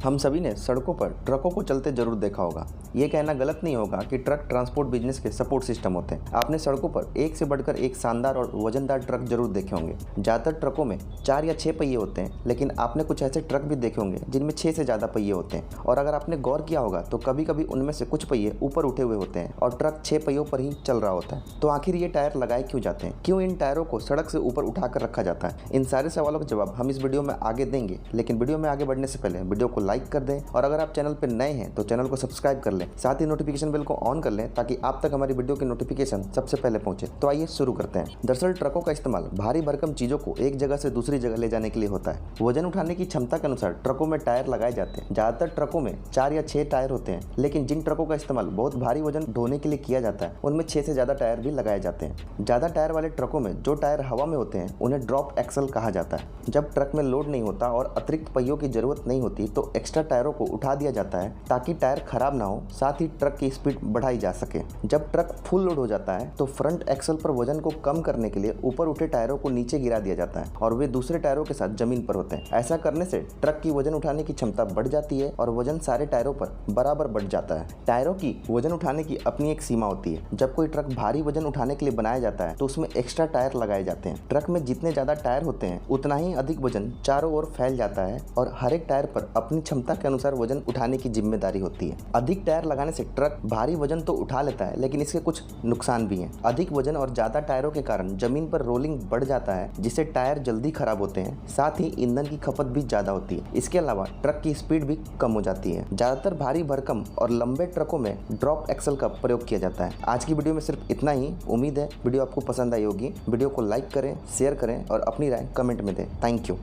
हम सभी ने सड़कों पर ट्रकों को चलते जरूर देखा होगा। ये कहना गलत नहीं होगा कि ट्रक ट्रांसपोर्ट बिजनेस के सपोर्ट सिस्टम होते हैं। आपने सड़कों पर एक से बढ़कर एक शानदार और वजनदार ट्रक जरूर देखे होंगे। ज़्यादातर ट्रकों में 4 या 6 पहिए होते हैं, लेकिन आपने कुछ ऐसे ट्रक भी देखे होंगे जिनमें 6 से ज़्यादा पहिए होते हैं। और अगर आपने गौर किया होगा तो कभी कभी उनमें से कुछ पहिए ऊपर उठे हुए होते हैं और ट्रक 6 पहियों पर ही चल रहा होता है। तो आखिर ये टायर लगाए क्यों जाते हैं? क्यों इन टायरों को सड़क से ऊपर उठाकर रखा जाता है? इन सारे सवालों का जवाब हम इस वीडियो में आगे देंगे, लेकिन वीडियो में आगे बढ़ने से पहले वीडियो को लाइक कर दें और अगर आप चैनल पर नए हैं तो चैनल को सब्सक्राइब कर लें। साथ ही नोटिफिकेशन बेल को ऑन कर लें ताकि आप तक हमारी वीडियो की नोटिफिकेशन सबसे पहले पहुंचे। तो आइए शुरू करते हैं। दरअसल ट्रकों का इस्तेमाल भारी भरकम चीजों को एक जगह से दूसरी जगह ले जाने के लिए होता है। वजन उठाने की क्षमता के अनुसार ट्रकों में टायर लगाए जाते हैं। ज्यादातर ट्रकों में 4 या 6 टायर होते हैं, लेकिन जिन ट्रकों का इस्तेमाल बहुत भारी वजन ढोने के लिए किया जाता है उनमें 6 से ज्यादा टायर भी लगाए जाते हैं। ज्यादा टायर वाले ट्रकों में जो टायर हवा में होते हैं उन्हें ड्रॉप एक्सल कहा जाता है। जब ट्रक में लोड नहीं होता और अतिरिक्त पहियों की जरूरत नहीं होती तो एक्स्ट्रा टायरों को उठा दिया जाता है ताकि टायर खराब ना हो, साथ ही ट्रक की स्पीड बढ़ाई जा सके। जब ट्रक फुल लोड हो जाता है तो फ्रंट एक्सल पर वजन को कम करने के लिए ऊपर उठे टायरों को नीचे गिरा दिया जाता है और वे दूसरे टायरों के साथ जमीन पर होते हैं। ऐसा करने से ट्रक की वजन उठाने की क्षमता बढ़ जाती है और वजन सारे टायरों पर बराबर बढ़ जाता है। टायरों की वजन उठाने की अपनी एक सीमा होती है। जब कोई ट्रक भारी वजन उठाने के लिए बनाया जाता है तो उसमें एक्स्ट्रा टायर लगाए जाते हैं। ट्रक में जितने ज्यादा टायर होते हैं उतना ही अधिक वजन चारों ओर फैल जाता है और हर एक टायर पर अपनी क्षमता के अनुसार वजन उठाने की जिम्मेदारी होती है। अधिक टायर लगाने से ट्रक भारी वजन तो उठा लेता है, लेकिन इसके कुछ नुकसान भी हैं। अधिक वजन और ज्यादा टायरों के कारण जमीन पर रोलिंग बढ़ जाता है, जिससे टायर जल्दी खराब होते हैं। साथ ही ईंधन की खपत भी ज्यादा होती है। इसके अलावा ट्रक की स्पीड भी कम हो जाती है। ज्यादातर भारी भरकम और लंबे ट्रकों में ड्रॉप एक्सल का प्रयोग किया जाता है। आज की वीडियो में सिर्फ इतना ही। उम्मीद है वीडियो आपको पसंद आई होगी। वीडियो को लाइक करें, शेयर करें और अपनी राय कमेंट में दें। Thank you.